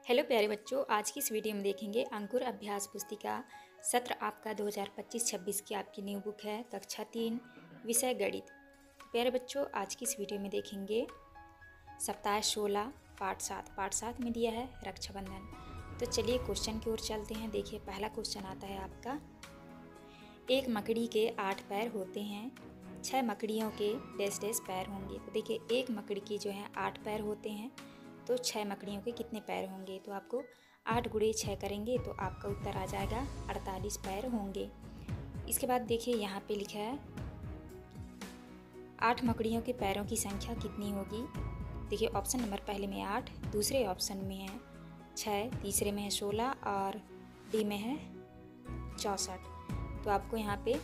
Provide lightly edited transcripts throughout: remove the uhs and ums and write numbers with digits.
Hello प्यारे बच्चों, आज की इस वीडियो में देखेंगे अंकुर अभ्यास पुस्तिका सत्र आपका 2025-26 की आपकी न्यू बुक है कक्षा 3 विषय गणित। प्यारे बच्चों, आज की इस वीडियो में देखेंगे सप्ताह 16 पाठ 7 में दिया है रक्षाबंधन। तो चलिए क्वेश्चन की ओर चलते हैं। देखिए पहला क्वेश्चन आता है आपका, एक मकड़ी के 8 पैर होते हैं, 6 मकड़ियों के डैश डैश पैर होंगे। तो देखिए एक मकड़ी की जो है 8 पैर होते हैं, तो 6 मकड़ियों के कितने पैर होंगे। तो आपको 8 गुणे 6 करेंगे तो आपका उत्तर आ जाएगा 48 पैर होंगे। इसके बाद देखिए यहाँ पे लिखा है 8 मकड़ियों के पैरों की संख्या कितनी होगी। देखिए ऑप्शन नंबर पहले में 8, दूसरे ऑप्शन में है 6, तीसरे में है 16 और डी में है 64। तो आपको यहाँ पे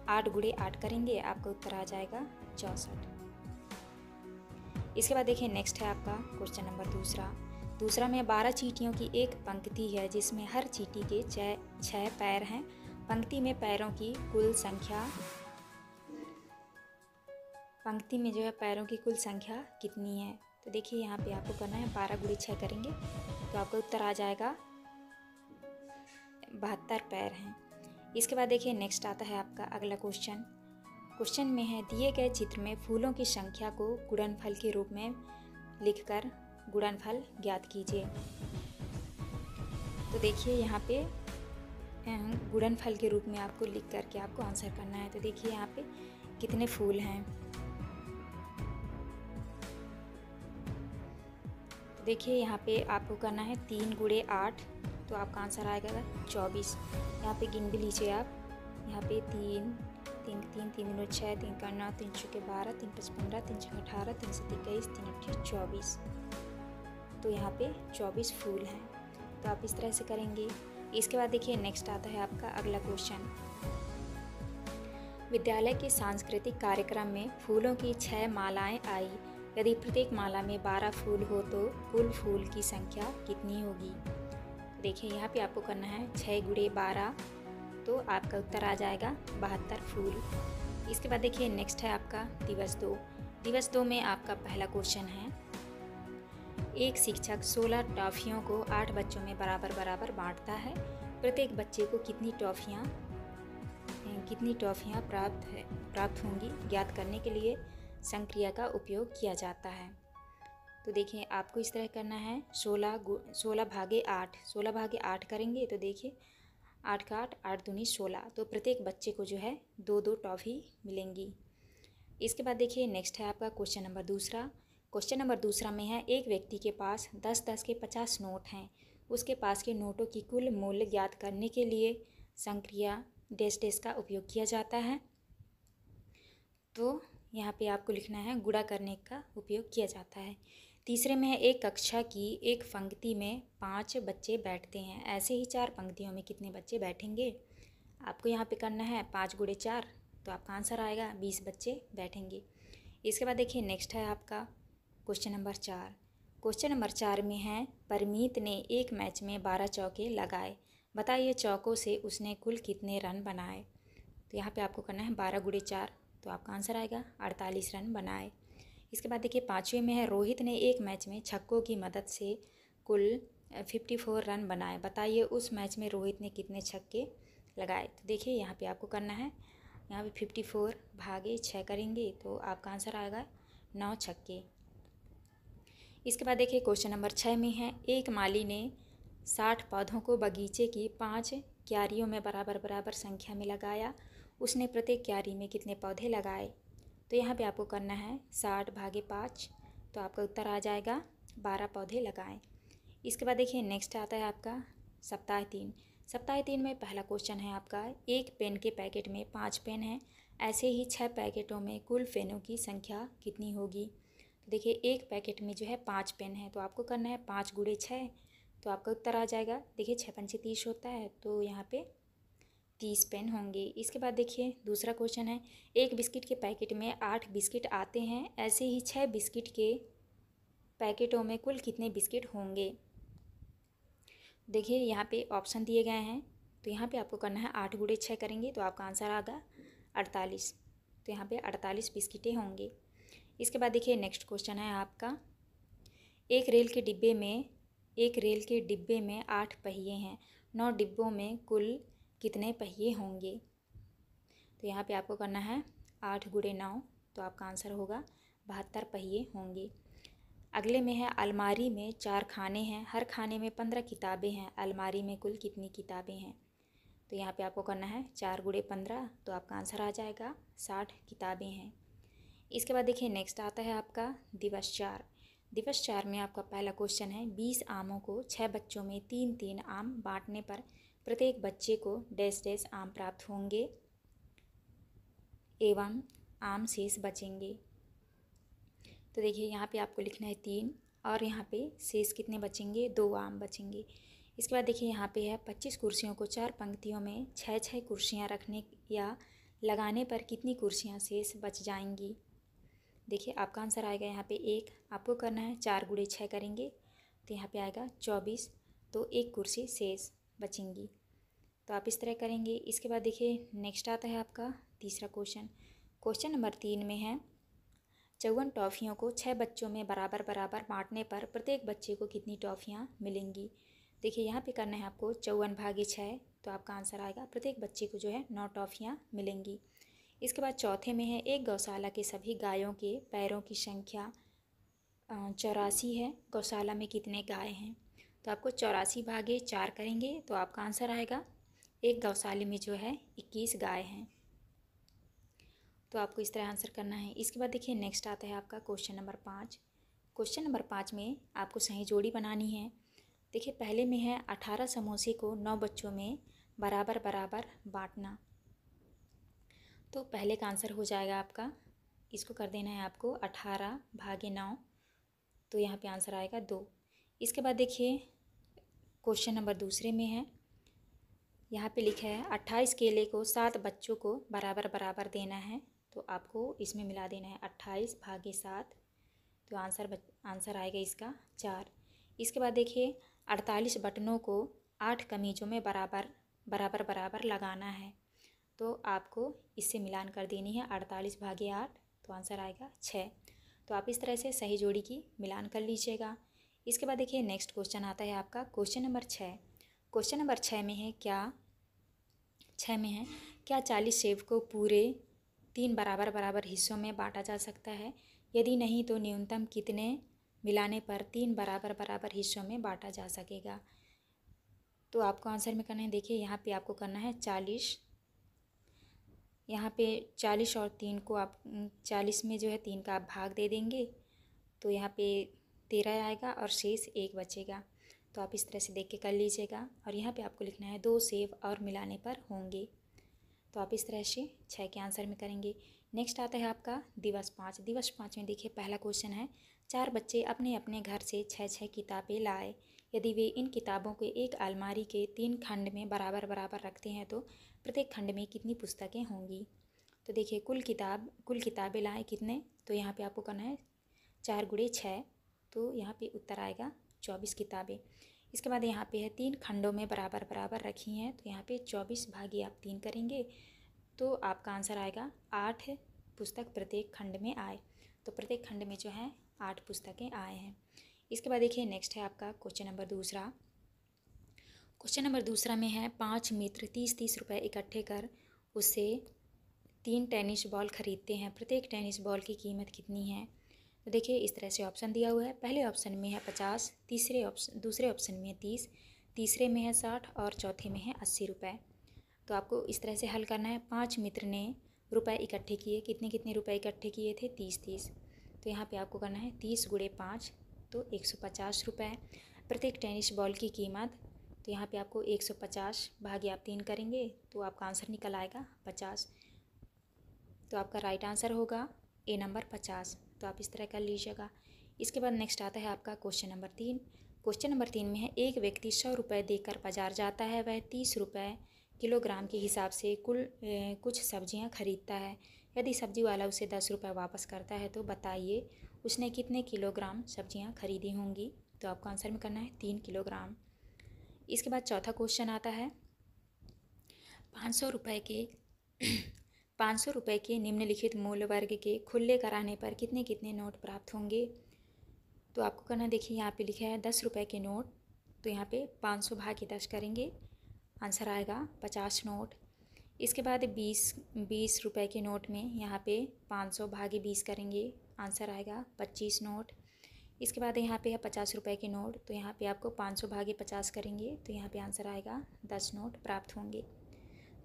8 गुणे 8 करेंगे, आपका उत्तर आ जाएगा 64। इसके बाद देखिए नेक्स्ट है आपका क्वेश्चन नंबर दूसरा में 12 चींटियों की एक पंक्ति है जिसमें हर चींटी के 6 पैर हैं। पंक्ति में पैरों की कुल संख्या, पंक्ति में जो है पैरों की कुल संख्या कितनी है। तो देखिए यहाँ पे आपको करना है 12 गुणे 6 करेंगे तो आपका उत्तर आ जाएगा 72 पैर हैं। इसके बाद देखिए नेक्स्ट आता है आपका अगला क्वेश्चन में है दिए गए चित्र में फूलों की संख्या को गुणनफल के रूप में लिखकर गुणनफल ज्ञात कीजिए। तो देखिए यहाँ पे गुणनफल के रूप में आपको लिख करके आपको आंसर करना है। तो देखिए यहाँ पे कितने फूल हैं। तो देखिए यहाँ पे आपको करना है 3 गुणे 8, तो आपका आंसर आएगा 24। यहाँ पे गिन भी लीजिए आप, यहाँ पे 3 3 3 3 9 6 3 का 9 3 छः 12 3 5 15 3 6 18 3 7 21 3 8 24। तो यहाँ पे 24 फूल हैं। तो आप इस तरह से करेंगे। इसके बाद देखिए नेक्स्ट आता है आपका अगला क्वेश्चन, विद्यालय के सांस्कृतिक कार्यक्रम में फूलों की 6 मालाएं आई। यदि प्रत्येक माला में 12 फूल हो तो कुल फूल की संख्या कितनी होगी। देखिए यहाँ पे आपको करना है 6 गुणे 12, तो आपका उत्तर आ जाएगा 72 फूल। इसके बाद देखिए नेक्स्ट है आपका दिवस 2 में आपका पहला क्वेश्चन है, एक शिक्षक 16 टॉफियों को 8 बच्चों में बराबर बराबर बांटता है। प्रत्येक बच्चे को कितनी टॉफियाँ प्राप्त होंगी ज्ञात करने के लिए संक्रिया का उपयोग किया जाता है। तो देखिए आपको इस तरह करना है 16 भागे 8 करेंगे तो देखिए 8 का 8 दूनी 16, तो प्रत्येक बच्चे को जो है 2 टॉफ़ी मिलेंगी। इसके बाद देखिए नेक्स्ट है आपका क्वेश्चन नंबर दूसरा में है एक व्यक्ति के पास 10-10 के 50 नोट हैं। उसके पास के नोटों की कुल मूल्य ज्ञात करने के लिए संक्रिया डैश डैश का उपयोग किया जाता है। तो यहाँ पे आपको लिखना है गुणा करने का उपयोग किया जाता है। तीसरे में है एक कक्षा की एक पंक्ति में 5 बच्चे बैठते हैं, ऐसे ही 4 पंक्तियों में कितने बच्चे बैठेंगे। आपको यहाँ पे करना है 5 गुणे 4, तो आपका आंसर आएगा 20 बच्चे बैठेंगे। इसके बाद देखिए नेक्स्ट है आपका क्वेश्चन नंबर 4 में है परमीत ने एक मैच में 12 चौके लगाए। बताइए चौकों से उसने कुल कितने रन बनाए। तो यहाँ पर आपको करना है 12 गुणे 4, तो आपका आंसर आएगा 48 रन बनाए। इसके बाद देखिए 5वें में है रोहित ने एक मैच में छक्कों की मदद से कुल 54 रन बनाए। बताइए उस मैच में रोहित ने कितने छक्के लगाए। तो देखिए यहाँ पे आपको करना है, यहाँ पे 54 भागे 6 करेंगे तो आपका आंसर आएगा 9 छक्के। इसके बाद देखिए क्वेश्चन नंबर 6 में है एक माली ने 60 पौधों को बगीचे की 5 क्यारियों में बराबर बराबर संख्या में लगाया। उसने प्रत्येक क्यारी में कितने पौधे लगाए। तो यहाँ पे आपको करना है 60 भागे 5, तो आपका उत्तर आ जाएगा 12 पौधे लगाएं। इसके बाद देखिए नेक्स्ट आता है आपका सप्ताह 3 में पहला क्वेश्चन है आपका, एक पेन के पैकेट में 5 पेन हैं, ऐसे ही 6 पैकेटों में कुल पेनों की संख्या कितनी होगी। तो देखिए एक पैकेट में जो है 5 पेन है, तो आपको करना है 5 गुणे 6, तो आपका उत्तर आ जाएगा। देखिए 6 पंचे 30 होता है, तो यहाँ पे 30 पेन होंगे। इसके बाद देखिए दूसरा क्वेश्चन है, एक बिस्किट के पैकेट में 8 बिस्किट आते हैं, ऐसे ही 6 बिस्किट के पैकेटों में कुल कितने बिस्किट होंगे। देखिए यहाँ पे ऑप्शन दिए गए हैं, तो यहाँ पे आपको करना है 8 गुणे 6 करेंगे तो आपका आंसर आएगा 48। तो यहाँ पे 48 बिस्किटें होंगे। इसके बाद देखिए नेक्स्ट क्वेश्चन है आपका, एक रेल के डिब्बे में एक रेल के डिब्बे में 8 पहिए हैं, 9 डिब्बों में कुल कितने पहिए होंगे। तो यहाँ पे आपको करना है 8 गुणे 9, तो आपका आंसर होगा 72 पहिए होंगे। अगले में है अलमारी में 4 खाने हैं, हर खाने में 15 किताबें हैं, अलमारी में कुल कितनी किताबें हैं। तो यहाँ पे आपको करना है 4 गुणे 15, तो आपका आंसर आ जाएगा 60 किताबें हैं। इसके बाद देखिए नेक्स्ट आता है आपका दिवस 4। दिवस 4 में आपका पहला क्वेश्चन है 20 आमों को 6 बच्चों में 3-3 आम बांटने पर प्रत्येक बच्चे को डैश डैश आम प्राप्त होंगे एवं आम शेष बचेंगे। तो देखिए यहाँ पे आपको लिखना है 3 और यहाँ पे शेष कितने बचेंगे, 2 आम बचेंगे। इसके बाद देखिए यहाँ पे है 25 कुर्सियों को 4 पंक्तियों में 6-6 कुर्सियाँ रखने या लगाने पर कितनी कुर्सियाँ शेष बच जाएंगी। देखिए आपका आंसर आएगा यहाँ पे 1, आपको करना है 4 गुणे 6 करेंगे तो यहाँ पे आएगा 24, तो 1 कुर्सी शेष बचेंगी। तो आप इस तरह करेंगे। इसके बाद देखिए नेक्स्ट आता है आपका तीसरा क्वेश्चन। क्वेश्चन नंबर 3 में है 54 टॉफ़ियों को 6 बच्चों में बराबर बराबर बांटने पर प्रत्येक बच्चे को कितनी टॉफ़ियाँ मिलेंगी। देखिए यहाँ पे करना है आपको 54 भागे 6, तो आपका आंसर आएगा प्रत्येक बच्चे को जो है 9 टॉफ़ियाँ मिलेंगी। इसके बाद चौथे में है एक गौशाला के सभी गायों के पैरों की संख्या 84 है, गौशाला में कितने गाय हैं। तो आपको 84 भागे 4 करेंगे तो आपका आंसर आएगा एक गौशाले में जो है 21 गाय हैं। तो आपको इस तरह आंसर करना है। इसके बाद देखिए नेक्स्ट आता है आपका क्वेश्चन नंबर 5। क्वेश्चन नंबर 5 में आपको सही जोड़ी बनानी है। देखिए पहले में है 18 समोसे को 9 बच्चों में बराबर बराबर बांटना। तो पहले का आंसर हो जाएगा आपका, इसको कर देना है आपको 18 भागे 9, तो यहाँ पे आंसर आएगा 2। इसके बाद देखिए क्वेश्चन नंबर दूसरे में है, यहाँ पे लिखा है 28 केले को 7 बच्चों को बराबर बराबर देना है, तो आपको इसमें मिला देना है 28 भागे 7, तो आंसर आएगा इसका 4। इसके बाद देखिए 48 बटनों को 8 कमीज़ों में बराबर बराबर बराबर लगाना है, तो आपको इससे मिलान कर देनी है 48 भागे 8, तो आंसर आएगा 6। तो आप इस तरह से सही जोड़ी की मिलान कर लीजिएगा। इसके बाद देखिए नेक्स्ट क्वेश्चन आता है आपका क्वेश्चन नंबर 6। क्वेश्चन नंबर 6 में है क्या 40 सेब को पूरे 3 बराबर बराबर हिस्सों में बांटा जा सकता है, यदि नहीं तो न्यूनतम कितने मिलाने पर 3 बराबर बराबर हिस्सों में बांटा जा सकेगा। तो आपको आंसर में करना है, देखिए यहाँ पे आपको करना है 40, यहाँ पे 40 और 3 को आप 40 में जो है 3 का आप भाग दे देंगे, तो यहाँ पे 13 आएगा और शेष 1 बचेगा। तो आप इस तरह से देख के कर लीजिएगा। और यहाँ पे आपको लिखना है 2 सेब और मिलाने पर होंगे, तो आप इस तरह से 6 के आंसर में करेंगे। नेक्स्ट आता है आपका दिवस 5। दिवस 5 में देखिए पहला क्वेश्चन है 4 बच्चे अपने अपने घर से 6-6 किताबें लाए, यदि वे इन किताबों को एक अलमारी के 3 खंड में बराबर बराबर रखते हैं तो प्रत्येक खंड में कितनी पुस्तकें होंगी। तो देखिए कुल किताबें लाए कितने, तो यहाँ पे आपको करना है 4 गुणे 6, तो यहाँ पे उत्तर आएगा 24 किताबें। इसके बाद यहाँ पे है 3 खंडों में बराबर बराबर रखी हैं, तो यहाँ पे 24 भागे आप 3 करेंगे तो आपका आंसर आएगा 8 पुस्तक प्रत्येक खंड में आए, तो प्रत्येक खंड में जो है 8 पुस्तकें आए हैं। इसके बाद देखिए नेक्स्ट है आपका क्वेश्चन नंबर दूसरा। क्वेश्चन नंबर दूसरा में है 5 मित्र 30-30 रुपये इकट्ठे कर उससे 3 टेनिस बॉल खरीदते हैं, प्रत्येक टेनिस बॉल की कीमत कितनी है। तो देखिए इस तरह से ऑप्शन दिया हुआ है। पहले ऑप्शन में है 50, दूसरे ऑप्शन में है 30, तीसरे में है 60 और चौथे में है 80 रुपये। तो आपको इस तरह से हल करना है। 5 मित्र ने रुपए इकट्ठे किए, कितने कितने रुपए इकट्ठे किए थे, 30-30, तो यहाँ पे आपको करना है 30 गुणे 5, तो 150 रुपये। प्रत्येक टेनिस बॉल की कीमत, तो यहाँ पे आपको 150 भागे आप 3 करेंगे तो आपका आंसर निकल आएगा 50। तो आपका राइट आंसर होगा ए नंबर 50। तो आप इस तरह कर लीजिएगा। इसके बाद नेक्स्ट आता है आपका क्वेश्चन नंबर 3। क्वेश्चन नंबर 3 में है एक व्यक्ति 100 रुपये देकर बाजार जाता है, वह 30 रुपये किलोग्राम के हिसाब से कुछ सब्जियां खरीदता है, यदि सब्जी वाला उसे 10 रुपये वापस करता है तो बताइए उसने कितने किलोग्राम सब्जियां खरीदी होंगी। तो आपको आंसर में करना है 3 किलोग्राम। इसके बाद चौथा क्वेश्चन आता है 500 रुपये के निम्नलिखित मूल्य वर्ग के खुले कराने पर कितने कितने नोट प्राप्त होंगे। तो आपको करना, देखिए यहाँ पे लिखा है 10 रुपये के नोट, तो यहाँ पे 500 भागे 10 करेंगे, आंसर आएगा 50 नोट। इसके बाद 20 रुपए के नोट में यहाँ पे 500 भागे 20 करेंगे, आंसर आएगा 25 नोट। इसके बाद यहाँ पे है 50 रुपए के नोट, तो यहाँ पे आपको 500 भागे 50 करेंगे, तो यहाँ पे आंसर आएगा 10 नोट प्राप्त होंगे।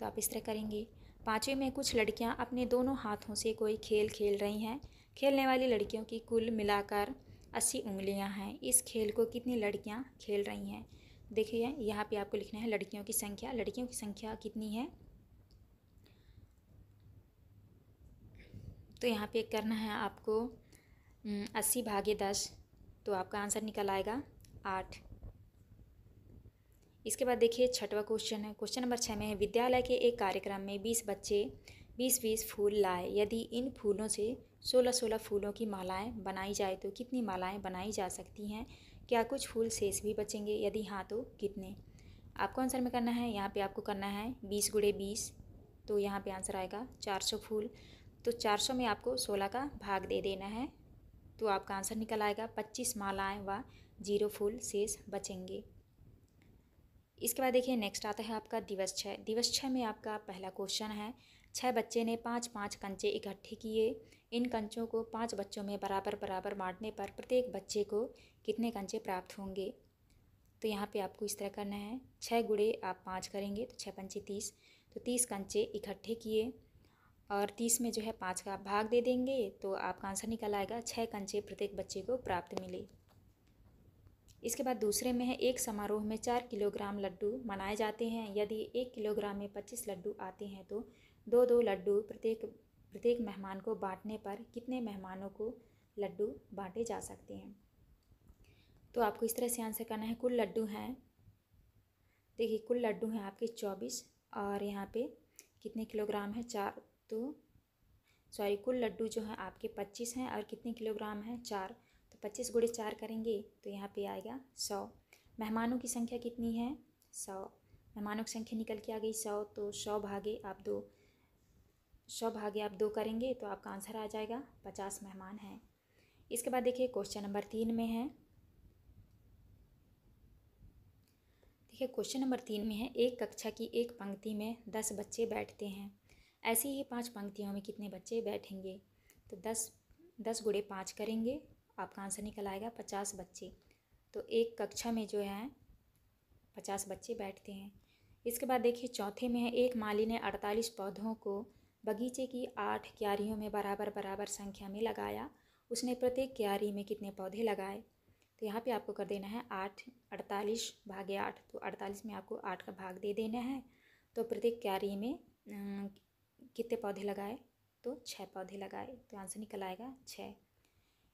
तो आप इस तरह करेंगे। पाँचवें में कुछ लड़कियाँ अपने दोनों हाथों से कोई खेल खेल रही हैं। खेलने वाली लड़कियों की कुल मिलाकर 80 उंगलियाँ हैं। इस खेल को कितनी लड़कियाँ खेल रही हैं? देखिए यहाँ पे आपको लिखना है लड़कियों की संख्या। लड़कियों की संख्या कितनी है? तो यहाँ पे करना है आपको 80 भागे 10, तो आपका आंसर निकल आएगा 8। इसके बाद देखिए छठवां क्वेश्चन है। क्वेश्चन नंबर 6 में है, विद्यालय के एक कार्यक्रम में 20 बच्चे 20-20 फूल लाए। यदि इन फूलों से 16-16 फूलों की मालाएं बनाई जाए तो कितनी मालाएं बनाई जा सकती हैं? क्या कुछ फूल शेष भी बचेंगे? यदि हाँ तो कितने? आपको आंसर में करना है, यहाँ पे आपको करना है 20 गुणे 20, तो यहाँ पे आंसर आएगा 400 फूल। तो 400 में आपको 16 का भाग दे देना है, तो आपका आंसर निकल आएगा 25 मालाएं व 0 फूल शेष बचेंगे। इसके बाद देखिए नेक्स्ट आता है आपका दिवस 6। दिवस 6 में आपका पहला क्वेश्चन है, 6 बच्चे ने 5-5 कंचे इकट्ठे किए। इन कंचों को 5 बच्चों में बराबर बराबर बांटने पर प्रत्येक बच्चे को कितने कंचे प्राप्त होंगे? तो यहाँ पे आपको इस तरह करना है, 6 गुणे आप 5 करेंगे तो 6 पंचे 30, तो 30 कंचे इकट्ठे किए और 30 में जो है 5 का भाग दे देंगे, तो आपका आंसर निकल आएगा 6 कंचे प्रत्येक बच्चे को प्राप्त मिले। इसके बाद दूसरे में है, एक समारोह में 4 किलोग्राम लड्डू मनाए जाते हैं। यदि 1 किलोग्राम में 25 लड्डू आते हैं तो 2-2 लड्डू प्रत्येक मेहमान को बांटने पर कितने मेहमानों को लड्डू बांटे जा सकते हैं? तो आपको इस तरह से आंसर करना है। कुल लड्डू हैं, देखिए कुल लड्डू हैं आपके 24 और यहाँ पे कितने किलोग्राम है? 4, तो सॉरी कुल लड्डू जो हैं आपके 25 हैं और कितने किलोग्राम हैं? 4, तो 25 गुणे 4 करेंगे तो यहाँ पे आएगा 100। मेहमानों की संख्या कितनी है? 100। मेहमानों की संख्या निकल के आ गई 100, तो 100 भागे आप 2 करेंगे तो आपका आंसर आ जाएगा 50 मेहमान हैं। इसके बाद देखिए क्वेश्चन नंबर 3 में है, देखिए क्वेश्चन नंबर 3 में है, एक कक्षा की एक पंक्ति में 10 बच्चे बैठते हैं। ऐसी ही 5 पंक्तियों में कितने बच्चे बैठेंगे? तो 10 गुणे 5 करेंगे, आपका आंसर निकल आएगा 50 बच्चे। तो एक कक्षा में जो है 50 बच्चे बैठते हैं। इसके बाद देखिए चौथे में है, एक माली ने 48 पौधों को बगीचे की 8 क्यारियों में बराबर बराबर संख्या में लगाया। उसने प्रत्येक क्यारी में कितने पौधे लगाए? तो यहाँ पे आपको कर देना है 48 भागे 8, तो 48 में आपको 8 का भाग दे देना है। तो प्रत्येक क्यारी में कितने पौधे लगाए? तो 6 पौधे लगाए, तो आंसर निकल आएगा 6।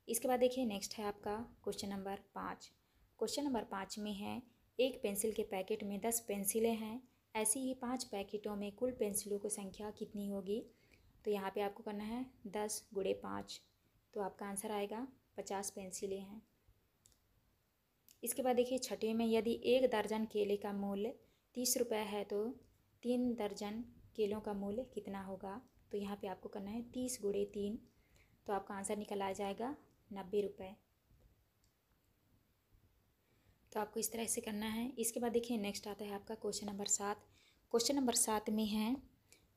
इसके बाद देखिए नेक्स्ट है आपका क्वेश्चन नंबर 5। क्वेश्चन नंबर 5 में है, एक पेंसिल के पैकेट में 10 पेंसिलें हैं। ऐसी ही 5 पैकेटों में कुल पेंसिलों की संख्या कितनी होगी? तो यहाँ पे आपको करना है 10 गुणे 5, तो आपका आंसर आएगा 50 पेंसिलें हैं। इसके बाद देखिए छठे में, यदि 1 दर्जन केले का मूल्य 30 रुपये है तो 3 दर्जन केलों का मूल्य कितना होगा? तो यहाँ पे आपको करना है 30 गुणे 3, तो आपका आंसर निकल आ जाएगा 90 रुपये। तो आपको इस तरह से करना है। इसके बाद देखिए नेक्स्ट आता है आपका क्वेश्चन नंबर 7। क्वेश्चन नंबर 7 में है,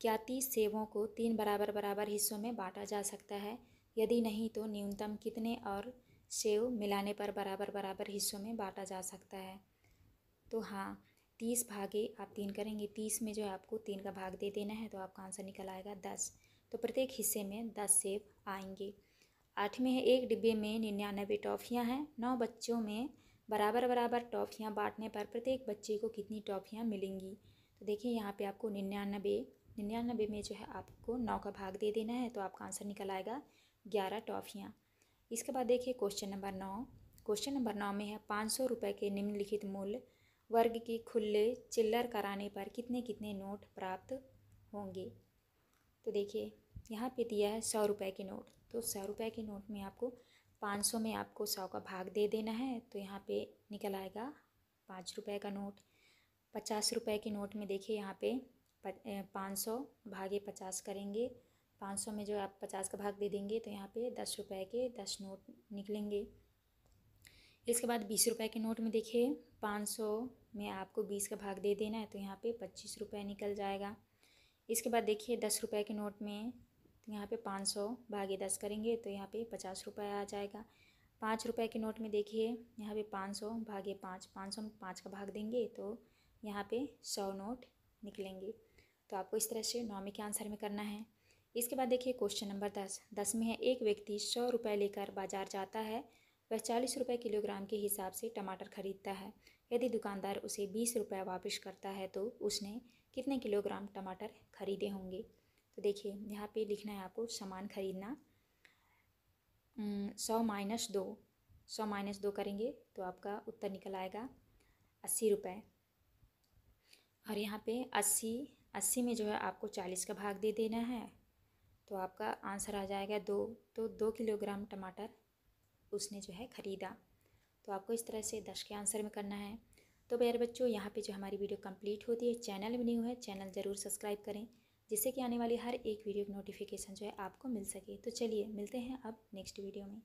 क्या 30 सेबों को 3 बराबर बराबर हिस्सों में बांटा जा सकता है? यदि नहीं तो न्यूनतम कितने और सेब मिलाने पर बराबर बराबर हिस्सों में बांटा जा सकता है? तो हाँ, 30 भागे आप 3 करेंगे, 30 में जो है आपको 3 का भाग दे देना है, तो आपका आंसर निकल आएगा 10। तो प्रत्येक हिस्से में 10 सेब आएंगे। 8 में है, एक डिब्बे में 99 टॉफ़ियाँ हैं। 9 बच्चों में बराबर बराबर टॉफ़ियाँ बांटने पर प्रत्येक बच्चे को कितनी टॉफ़ियाँ मिलेंगी? तो देखिए यहाँ पे आपको 99 में जो है आपको 9 का भाग दे देना है, तो आपका आंसर निकल आएगा 11 टॉफ़ियाँ। इसके बाद देखिए क्वेश्चन नंबर 9। क्वेश्चन नंबर 9 में है, 500 रुपये के निम्नलिखित मूल्य वर्ग की खुले चिल्लर कराने पर कितने कितने नोट प्राप्त होंगे? तो देखिए यहाँ पे दिया है 100 रुपये के नोट, तो 100 रुपये के नोट में आपको 500 में आपको 100 का भाग दे देना है, तो यहाँ पे निकल आएगा 5 रुपये का नोट। 50 रुपये के नोट में देखिए यहाँ पे 500 भागे 50 करेंगे, 500 में जो आप 50 का भाग दे देंगे तो यहाँ पे 10 रुपये के 10 नोट निकलेंगे। इसके बाद 20 रुपये के नोट में देखिए 500 में आपको 20 का भाग दे देना है, तो यहाँ पे 25 रुपये निकल जाएगा। इसके बाद देखिए 10 रुपये के नोट में, तो यहाँ पे 500 भागे 10 करेंगे तो यहाँ पे 50 रुपये आ जाएगा। 5 रुपये के नोट में देखिए यहाँ पे 500 भागे 5, 500 में 5 का भाग देंगे तो यहाँ पे 100 नोट निकलेंगे। तो आपको इस तरह से 9वीं के आंसर में करना है। इसके बाद देखिए क्वेश्चन नंबर 10 में है, एक व्यक्ति 100 रुपये लेकर बाजार जाता है, वह 40 रुपये किलोग्राम के हिसाब से टमाटर खरीदता है। यदि दुकानदार उसे 20 रुपये वापस करता है तो उसने कितने किलोग्राम टमाटर खरीदे होंगे। तो देखिए यहाँ पे लिखना है आपको सामान खरीदना। 100 माइनस 2 करेंगे तो आपका उत्तर निकल आएगा 80 रुपये। और यहाँ पे 80 में जो है आपको 40 का भाग दे देना है, तो आपका आंसर आ जाएगा 2। तो 2 किलोग्राम टमाटर उसने जो है ख़रीदा। तो आपको इस तरह से 10 के आंसर में करना है। तो प्यारे बच्चों, यहाँ पे जो हमारी वीडियो कंप्लीट होती है, चैनल में न्यू है चैनल ज़रूर सब्सक्राइब करें, जिससे कि आने वाली हर एक वीडियो की नोटिफिकेशन जो है आपको मिल सके। तो चलिए मिलते हैं अब नेक्स्ट वीडियो में।